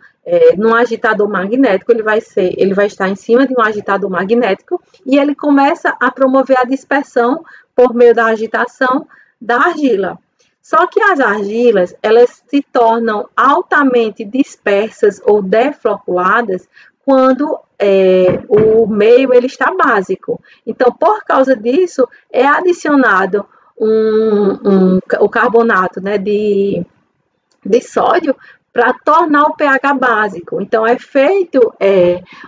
num agitador magnético, ele vai estar em cima de um agitador magnético e ele começa a promover a dispersão por meio da agitação da argila. Só que as argilas, elas se tornam altamente dispersas ou defloculadas quando o meio ele está básico. Então, por causa disso, é adicionado o carbonato, né, de sódio para tornar o pH básico. Então, é feito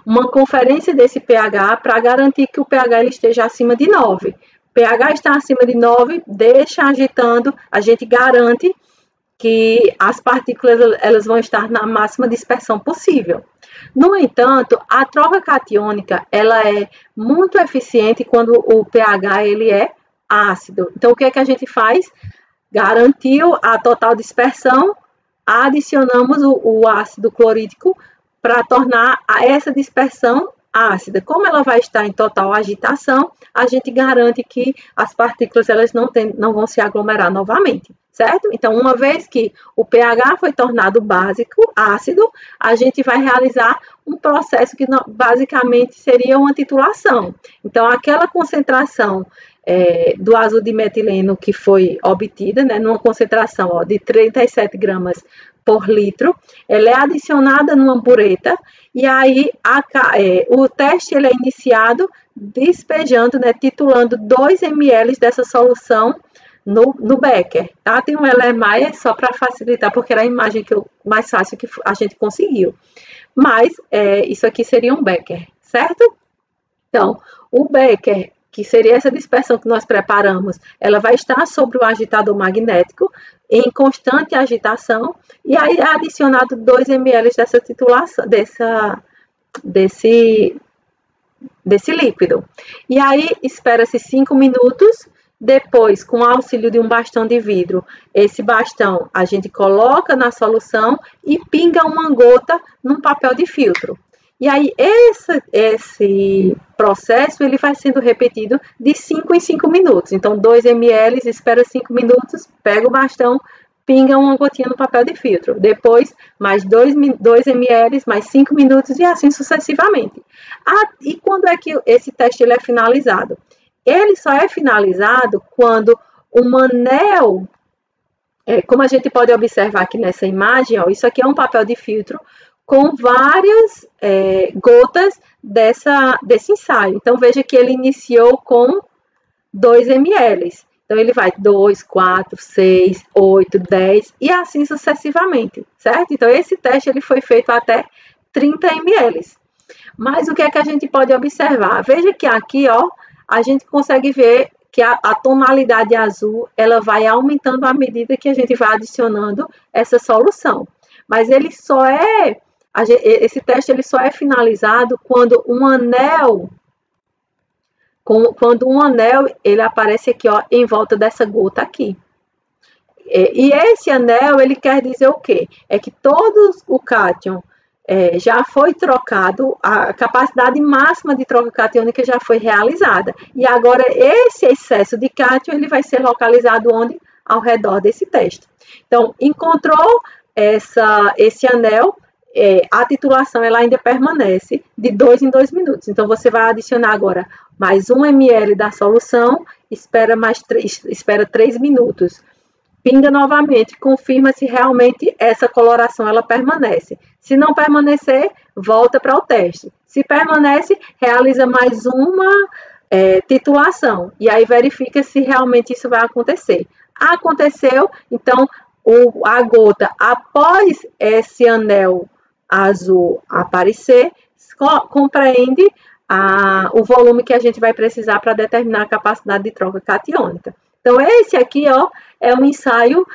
uma conferência desse pH para garantir que o pH ele esteja acima de 9. pH está acima de 9, deixa agitando, a gente garante que as partículas elas vão estar na máxima dispersão possível. No entanto, a troca catiônica ela é muito eficiente quando o pH ele é ácido. Então, o que é que a gente faz? Garantiu a total dispersão, adicionamos o ácido clorídrico para tornar essa dispersão ácida. Como ela vai estar em total agitação, a gente garante que as partículas elas não vão se aglomerar novamente, certo? Então, uma vez que o pH foi tornado básico, ácido, a gente vai realizar um processo que basicamente seria uma titulação. Então, aquela concentração do azul de metileno que foi obtida, né, numa concentração de 37 gramas por litro, ela é adicionada numa bureta e aí o teste ele é iniciado despejando, né, titulando 2 ml dessa solução no becker, tá? Tem um Erlenmeyer só para facilitar, porque era a imagem mais fácil que a gente conseguiu. Mas isso aqui seria um becker, certo? Então, o becker, que seria essa dispersão que nós preparamos, ela vai estar sobre o agitador magnético em constante agitação e aí é adicionado 2 ml dessa titulação, desse líquido. E aí espera-se 5 minutos, depois, com o auxílio de um bastão de vidro, esse bastão a gente coloca na solução e pinga uma gota num papel de filtro. E aí, esse processo ele vai sendo repetido de 5 em 5 minutos. Então, 2 ml, espera 5 minutos, pega o bastão, pinga uma gotinha no papel de filtro. Depois, mais 2 ml, mais 5 minutos e assim sucessivamente. E quando é que esse teste ele é finalizado? Ele só é finalizado quando um anel, como a gente pode observar aqui nessa imagem, ó, isso aqui é um papel de filtro, com várias gotas desse ensaio. Então, veja que ele iniciou com 2 ml. Então, ele vai 2, 4, 6, 8, 10 e assim sucessivamente, certo? Então, esse teste ele foi feito até 30 ml. Mas o que é que a gente pode observar? Veja que aqui, ó, a gente consegue ver que a tonalidade azul ela vai aumentando à medida que a gente vai adicionando essa solução. Mas ele só esse teste ele só é finalizado quando um anel ele aparece aqui, ó, em volta dessa gota aqui. E esse anel ele quer dizer o quê? É que todo o cátion já foi trocado, a capacidade máxima de troca catiônica já foi realizada. E agora esse excesso de cátion ele vai ser localizado onde? Ao redor desse teste. Então, encontrou esse anel, a titulação ela ainda permanece de 2 em 2 minutos. Então, você vai adicionar agora mais 1 ml da solução, espera 3 minutos. Pinga novamente, confirma se realmente essa coloração ela permanece. Se não permanecer, volta para o teste. Se permanece, realiza mais uma titulação. E aí verifica se realmente isso vai acontecer. Aconteceu, então a gota, após esse anel azul aparecer, compreende o volume que a gente vai precisar para determinar a capacidade de troca catiônica. Então, esse aqui, ó, é um ensaio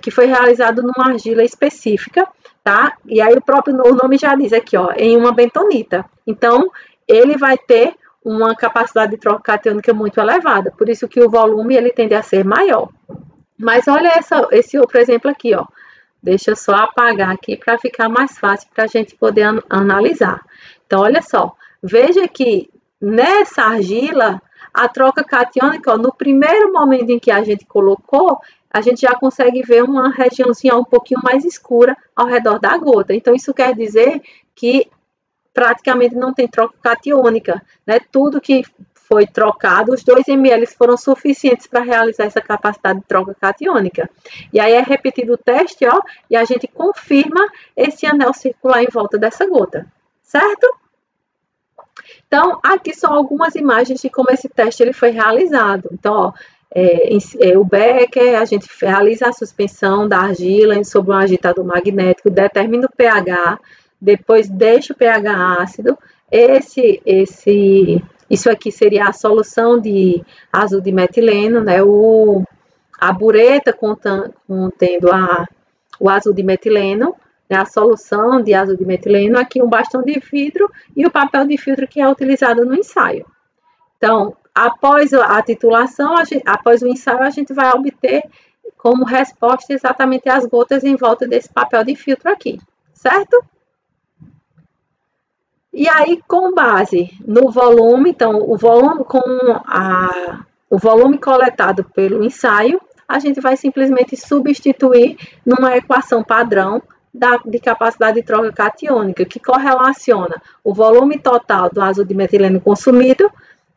que foi realizado numa argila específica, tá? E aí o nome já diz aqui, ó, em uma bentonita. Então, ele vai ter uma capacidade de troca catiônica muito elevada, por isso que o volume ele tende a ser maior. Mas olha esse outro exemplo aqui, ó. Deixa eu só apagar aqui para ficar mais fácil para a gente poder analisar. Então, olha só. Veja que nessa argila, a troca catiônica, ó, no primeiro momento em que a gente colocou, a gente já consegue ver uma regiãozinha um pouquinho mais escura ao redor da gota. Então, isso quer dizer que praticamente não tem troca catiônica, né? Tudo que foi trocado, os 2 ml foram suficientes para realizar essa capacidade de troca catiônica. E aí é repetido o teste, ó, e a gente confirma esse anel circular em volta dessa gota, certo? Então, aqui são algumas imagens de como esse teste ele foi realizado. Então, ó, o Becker, a gente realiza a suspensão da argila sobre um agitador magnético, determina o pH, depois deixa o pH ácido. Isso aqui seria a solução de azul de metileno, né? A bureta contendo o azul de metileno, né? A solução de azul de metileno, aqui um bastão de vidro e o papel de filtro que é utilizado no ensaio. Então, após a titulação, após o ensaio, a gente vai obter como resposta exatamente as gotas em volta desse papel de filtro aqui, certo? E aí, com base no volume, então, o volume coletado pelo ensaio, a gente vai simplesmente substituir numa equação padrão de capacidade de troca catiônica, que correlaciona o volume total do azul de metileno consumido,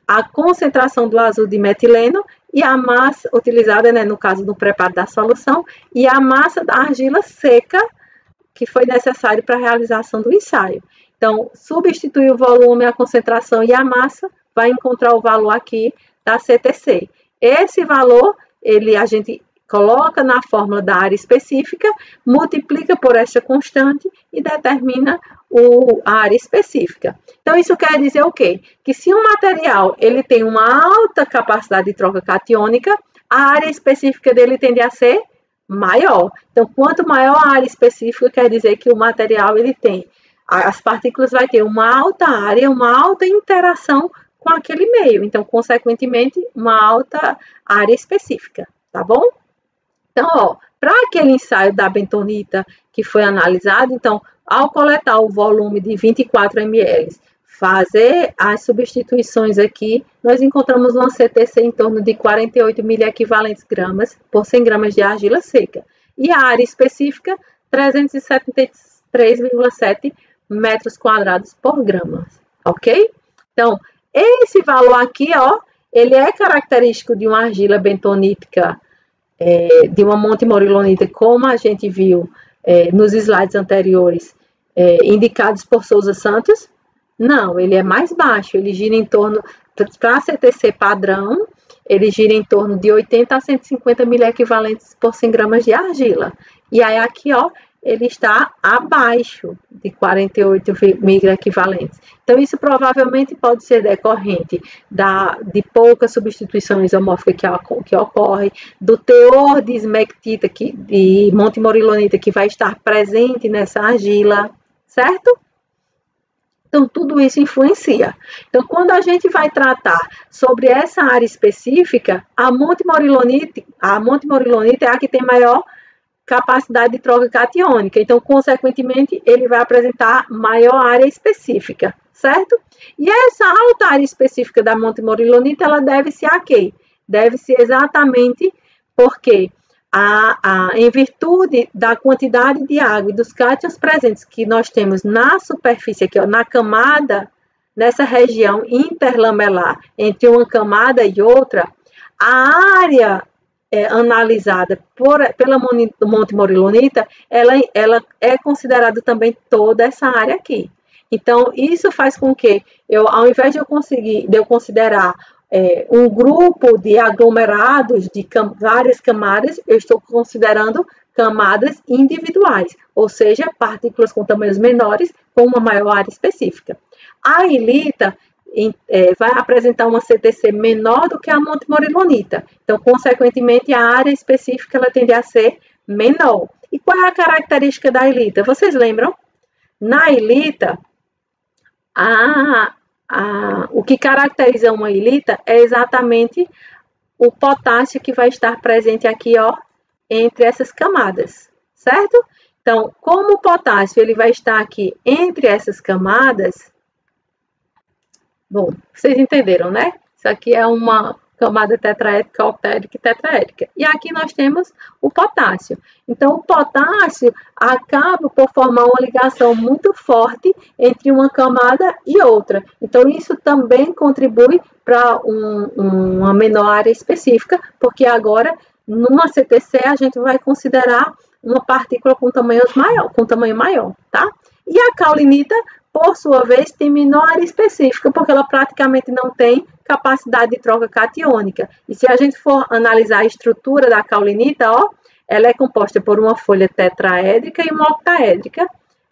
a concentração do azul de metileno e a massa utilizada, né, no caso do preparo da solução, e a massa da argila seca que foi necessário para a realização do ensaio. Então, substituir o volume, a concentração e a massa, vai encontrar o valor aqui da CTC. Esse valor, a gente coloca na fórmula da área específica, multiplica por essa constante e determina a área específica. Então, isso quer dizer o quê? Que se um material ele tem uma alta capacidade de troca catiônica, a área específica dele tende a ser maior. Então, quanto maior a área específica, quer dizer que o material ele tem, as partículas vai ter uma alta área, uma alta interação com aquele meio. Então, consequentemente, uma alta área específica, tá bom? Então, ó, para aquele ensaio da bentonita que foi analisado, então, ao coletar o volume de 24 ml, fazer as substituições aqui, nós encontramos uma CTC em torno de 48 miliequivalentes gramas por 100 gramas de argila seca. E a área específica, 373,7 metros quadrados por grama, ok? Então, esse valor aqui, ó, ele é característico de uma argila bentonítica, de uma montemorilonita, como a gente viu nos slides anteriores, indicados por Souza Santos? Não, ele é mais baixo, ele gira em torno, para a CTC padrão, ele gira em torno de 80 a 150 miliequivalentes por 100 gramas de argila. E aí aqui, ó, ele está abaixo de 48 miliequivalentes. Então, isso provavelmente pode ser decorrente de poucas substituições isomórficas que ocorrem, do teor de esmectita, de montemorilonita, que vai estar presente nessa argila, certo? Então, tudo isso influencia. Então, quando a gente vai tratar sobre essa área específica, a montemorilonita é a que tem maior capacidade de troca catiônica. Então, consequentemente, ele vai apresentar maior área específica, certo? E essa alta área específica da montemorilonita, ela deve-se a quê? Deve-se exatamente porque em virtude da quantidade de água e dos cátions presentes que nós temos na superfície aqui, ó, na camada, nessa região interlamelar, entre uma camada e outra, a área analisada pela montemorilonita, ela é considerada também toda essa área aqui. Então, isso faz com que ao invés de eu considerar um grupo de aglomerados de várias camadas, eu estou considerando camadas individuais, ou seja, partículas com tamanhos menores com uma maior área específica. A ilita vai apresentar uma CTC menor do que a montemorilonita. Então, consequentemente, a área específica ela tende a ser menor. E qual é a característica da ilita? Vocês lembram? Na ilita, o que caracteriza uma ilita é exatamente o potássio que vai estar presente aqui, ó, entre essas camadas, certo? Então, como o potássio ele vai estar aqui entre essas camadas, bom, vocês entenderam, né? Isso aqui é uma camada tetraédrica, octaédrica e tetraédrica. E aqui nós temos o potássio. Então, o potássio acaba por formar uma ligação muito forte entre uma camada e outra. Então, isso também contribui para uma menor área específica, porque agora, numa CTC, a gente vai considerar uma partícula com tamanho maior, tá? E a caulinita, por sua vez, tem menor área específica, porque ela praticamente não tem capacidade de troca catiônica. E se a gente for analisar a estrutura da caulinita, ó, ela é composta por uma folha tetraédrica e uma octaédrica,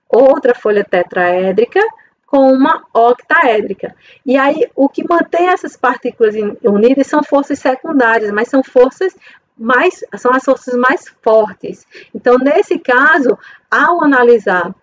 outra folha tetraédrica com uma octaédrica. E aí, o que mantém essas partículas unidas são forças secundárias, mas são as forças mais fortes. Então, nesse caso, ao analisar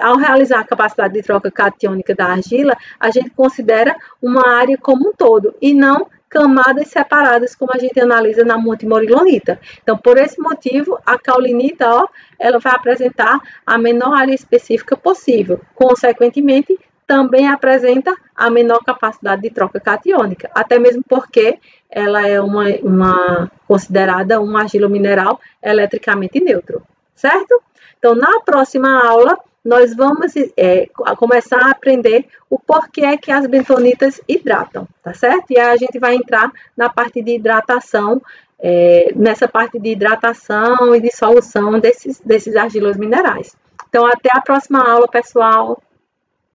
ao realizar a capacidade de troca catiônica da argila, a gente considera uma área como um todo e não camadas separadas, como a gente analisa na multimorilonita. Então, por esse motivo, a caulinita, ó, ela vai apresentar a menor área específica possível. Consequentemente, também apresenta a menor capacidade de troca catiônica, até mesmo porque ela é considerada uma argila mineral eletricamente neutro, certo? Então, na próxima aula, nós vamos começar a aprender o porquê é que as bentonitas hidratam, tá certo? E aí a gente vai entrar na parte de hidratação, nessa parte de hidratação e dissolução desses argilos minerais. Então, até a próxima aula, pessoal!